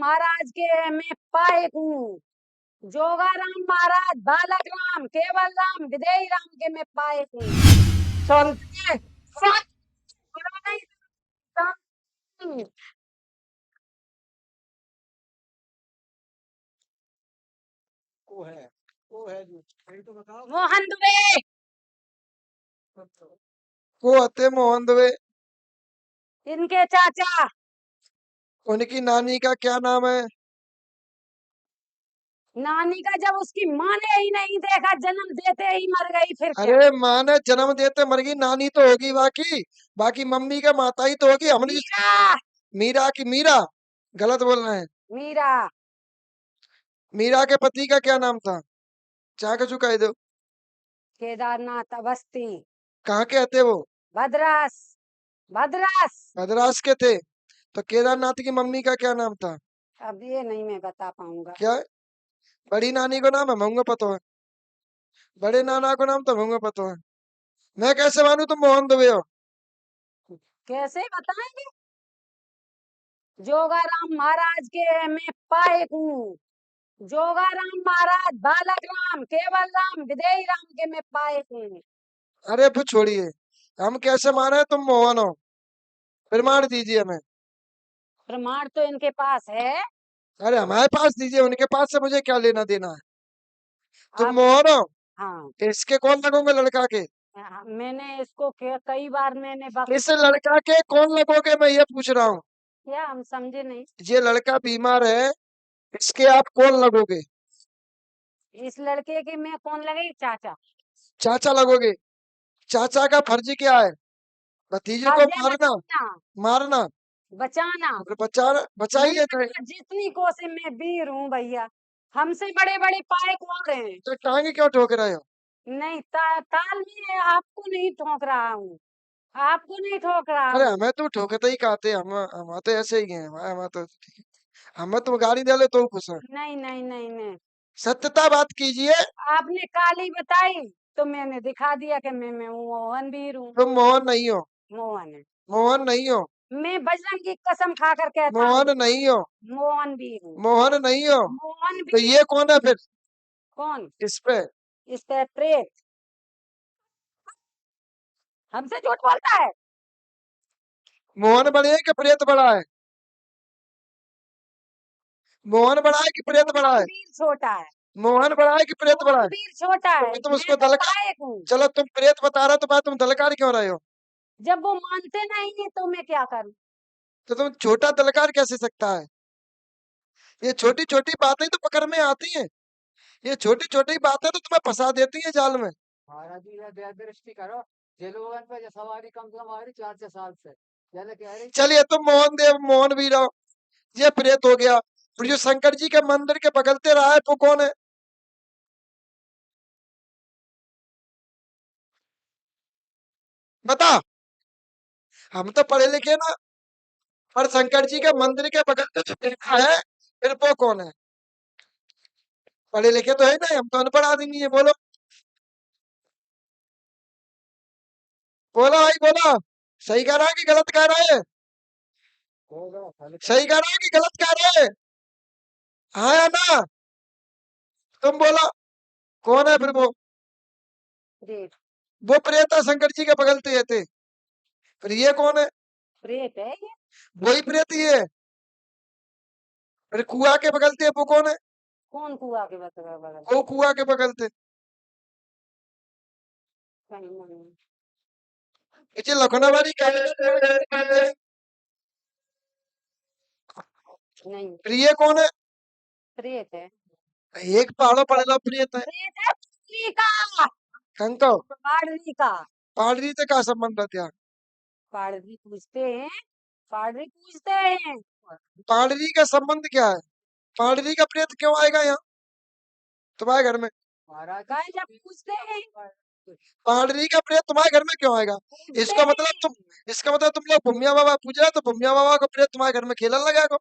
महाराज के मैं पाए हूँ। जोगाराम महाराज बालक राम केवल राम विदेही राम के मैं पाए हूँ। सुनते सच बुरा नहीं सुनते। वो है जी, यही तो बताओ। मोहन दुबे वो आते मोहन दुबे, इनके चाचा। उनकी नानी का क्या नाम है? नानी का जब उसकी माँ ने ही नहीं देखा, जन्म देते ही मर गई, फिर क्या? अरे माँ ने जन्म देते मर गई, नानी तो होगी बाकी, बाकी मम्मी का माता ही तो होगी। हमने मीरा। मीरा की मीरा, गलत बोल रहे हैं। मीरा मीरा के पति का क्या नाम था? चाह के चुका दो। केदारनाथ अवस्थी। कहाँ के थे वो? भद्रास। भद्रास। मद्रास के थे। तो केदारनाथ की मम्मी का क्या नाम था? अब ये नहीं मैं बता पाऊंगा। क्या है? बड़ी नानी को नाम है महंगा पता है, बड़े नाना को नाम तो महंगा पता है। मैं कैसे मानू तुम मोहन दुबे हो? कैसे बताएंगे? जोगाराम महाराज के मैं पाए हूँ। जोगाराम महाराज बालक राम केवल राम विदेही राम के मैं पाए हूँ। अरे फिर छोड़िए, हम कैसे माने तुम मोहन हो? प्रमाण दीजिए हमें। प्रमाण तो इनके पास है। अरे हमारे पास दीजिए, उनके पास से मुझे क्या लेना देना है? तुम आप। मोहन हो? हाँ। इसके कौन लगोगे लड़का के? हाँ, मैंने इसको कई बार मैंने इस लड़का के कौन लगोगे मैं ये पूछ रहा हूँ। क्या हम समझे नहीं। ये लड़का बीमार है, इसके आप कौन लगोगे? इस लड़के के मैं कौन लगे? चाचा। चाचा लगोगे। चाचा का फर्ज क्या है? भतीजे को फर्ज है मारना? बचाना। मारना? बचाना। और बचाइए तो। मैं जितनी कोशिश में वीर हूँ भैया। हमसे बड़े बड़े पाए कौन हैं? तो टांगे क्यों ठोक रहे हो? नहीं ताल में आपको नहीं ठोक रहा हूँ। आपको नहीं ठोक रहा अरे हूँ। हमें तो ठोकते ही कहते, हम तो ऐसे ही हैं, हम तो हमें तो गाली दे ले तो खुश है। नहीं नहीं नहीं नहीं। सत्यता बात कीजिए। आपने काली बताई तो मैंने दिखा दिया कि मैं मोहन वीर हूँ। तुम मोहन नहीं हो। मोहन है। मोहन नहीं हो। मैं बजरंग की कसम खाकर कहता हूँ। मोहन नहीं हो। मोहन वीर हूँ। मोहन नहीं हो। मोहन तो वीर। ये कौन है फिर? कौन? इस पे इस पे प्रेत। हमसे झूठ बोलता है। मोहन बड़े है कि प्रेत बड़ा है? मोहन बड़ा है कि प्रेत बड़ा मोहन है? वीर छोटा है। मोहन बड़ा है कि प्रेत बड़ा मोहन है? वीर छोटा तो है, फिर तुम मैं उसको तो दलका पायक हूँ। चलो तुम प्रेत बता रहे हो, तो मैं तुम दलकार क्यों रहे हो? जब वो मानते नहीं है तो मैं क्या करूँ? तो तुम छोटा दलकार कैसे सकता है? ये छोटी छोटी बातें तो पकड़ में आती हैं, ये छोटी छोटी बातें तो तुम्हें फंसा देती हैं जाल में। महाराज जी ये दया दृष्टि करो। जे लोगन पे जो सवारी कम से कम हमारी 4 से 7 से जैसे कह रही चलिए तुम मोहन देव मोहन वीर हो, ये प्रेत हो गया। और जो शंकर जी के मंदिर के बगलते रहा है वो कौन है? बता। हम तो पढ़े लिखे ना, और शंकर जी के मंदिर के बगल में जो देखा है, फिर वो कौन है? पढ़े लिखे तो है ना, हम तो अनपढ़ आदमी है। बोलो बोलो भाई बोलो, सही कह रहा है कि गलत कह रहा है? होगा फल सही कह रहा है कि गलत कह रहा है? हाँ या ना? तुम बोलो कौन है फिर वो? प्रेत। वो प्रेत है शंकर जी के बगलते थे। फिर ये कौन है? प्रेत है ये। वही प्रेत ही है। फिर कुआ के बगलते वो कौन है? कौन कुआ के बगल? वो कुआ के बगलते कहीं नहीं। पीछे लखनऊ नहीं। फिर ये कौन है? प्रेत है। एक पहाड़ों पड़ेला प्रेत है। प्रेत है पाडरी का। कंको पाडरी का। पाडरी से का संबंध है क्या? पाडरी पूछते हैं। पाडरी पूछते हैं। पाडरी का संबंध क्या है? पाडरी का प्रेत क्यों आएगा यहाँ तुम्हारे घर में? महाराज कहे जब पूछते हैं। पाडरी का प्रेत तुम्हारे घर में क्यों आएगा? पूछते इसका मतलब हैं। तुम इसका मतलब तुम लोग भूमिया बाबा पूज रहे हो, तो भूमिया बाबा का प्रेत तुम्हारे घर में खेलन लगेगा।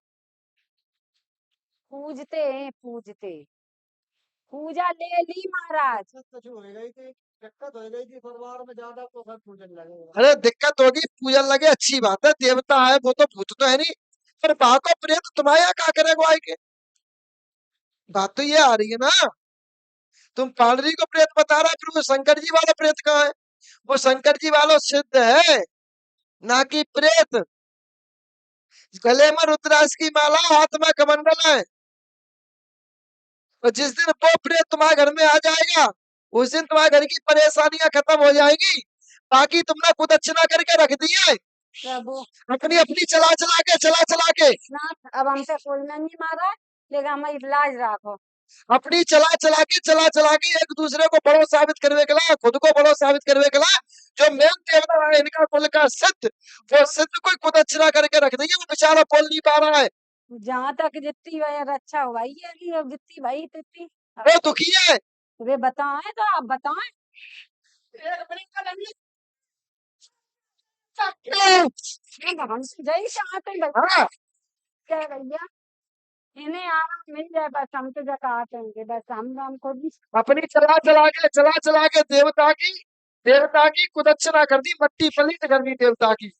पूजते हैं पूजते। पूजा ले ली महाराज। कुछ हो गई थी, दिक्कत हो गई थी परिवार में ज्यादा तो सब पूजन लगेगा। अरे दिक्कत होगी, पूजन लगे अच्छी बात है, देवता है वो तो भूत तो है नहीं। पर बाको प्रेत तुम्हारे यहाँ क्या करेगा आए के? बात तो ये आ रही है ना, तुम पालरी को प्रेत बता रहा, फिर वो शंकर जी वाला प्रेत कहाँ है? वो शंकर जी वाला सिद्ध है, ना कि प्रेत। गले में रुद्राक्ष की माला, हाथ में कमंडल है, और जिस दिन वो प्रेत तुम्हारे घर में आ जाएगा, उस दिन तुम्हारे घर की परेशानियां खत्म हो जाएगी। बाकी तुमने कुदक्षिणा करके रख दी है प्रभु अपनी अपनी, चला चला के नाथ, अब हमसे कोई नहीं मारा है, लेकिन हमारी लाज राखो। अपनी चला चला के एक दूसरे को बड़ो साबित करवे के ला, खुद को बड़ो साबित करवे के ला। जो मेन देवता है इनका कुल का सिद्ध, वो सिद्ध कोई कुदक्षिणा करके रख देगी, वो बेचारा बोल नहीं पा रहा है, जहाँ तक जितनी वह रक्षा हो भाई है कि अब जितनी भाई तितनी वो दुखी है। वे बताएं तो आप बताएं। हमसे जय चाहते हैं हाँ, क्या भैया, इन्हें आराम मिल जाए बस, हम तो जकाते हैं बस, हम खुद ही अपनी चला चला के देवता की कुदक्षिणा कर दी, मट्टी पलीत कर दी देवता की।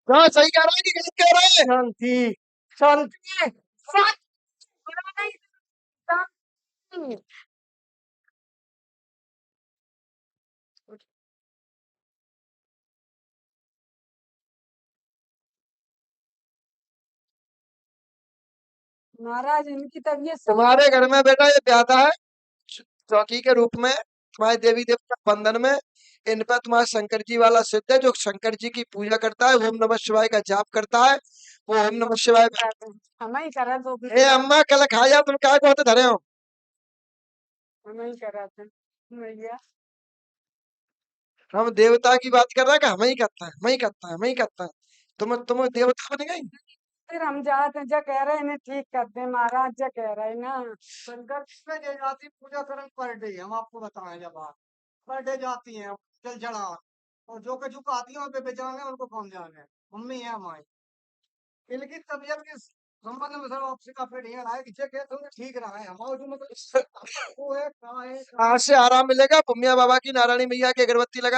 हाँ, सही कह रहा है कि गलत कह रहा है? शांति शांति सच बुरा नहीं, शांति। महाराज इनकी तबीयत तुम्हारे घर में बेटा ये प्यादा है चौकी के रूप में, तुम्हारे देवी देवता बंधन में, इन पर तुम्हारा शंकर जी वाला सिद्ध है, जो शंकर जी की पूजा करता है, ओम नमः शिवाय का जाप करता है, वो ओम नमः शिवाय। हमें ही करा तो ए अम्मा कल खाया तुम क्या को हाथ धरे हो? हमें ही करा था भैया। हम देवता की बात कर रहे हैं कि हमें ही करता है, हमें ही करता है, हमें ही करता है। तुम देवता बन गई। फिर हम जाते हैं, जो कह रहे हैं इन्हें ठीक करते हैं महाराज, जो कह रहे हैं ना। शंकर में जय जाती पूजा करें पर डे, हम आपको बताएं जब आप पर डे जाती हैं जल चढ़ा, और जो के झुक आती है उन पे बेचाने उनको कौन जाने, मम्मी है हमारी। इनकी तबीयत के संबंध में सर आपसे का फिर ये है कि जे कहते हैं ठीक रहा है, हमारा जो मतलब वो है कहाँ है आज से आराम मिलेगा, पुमिया बाबा की नारायणी मैया की अगरबत्ती लगा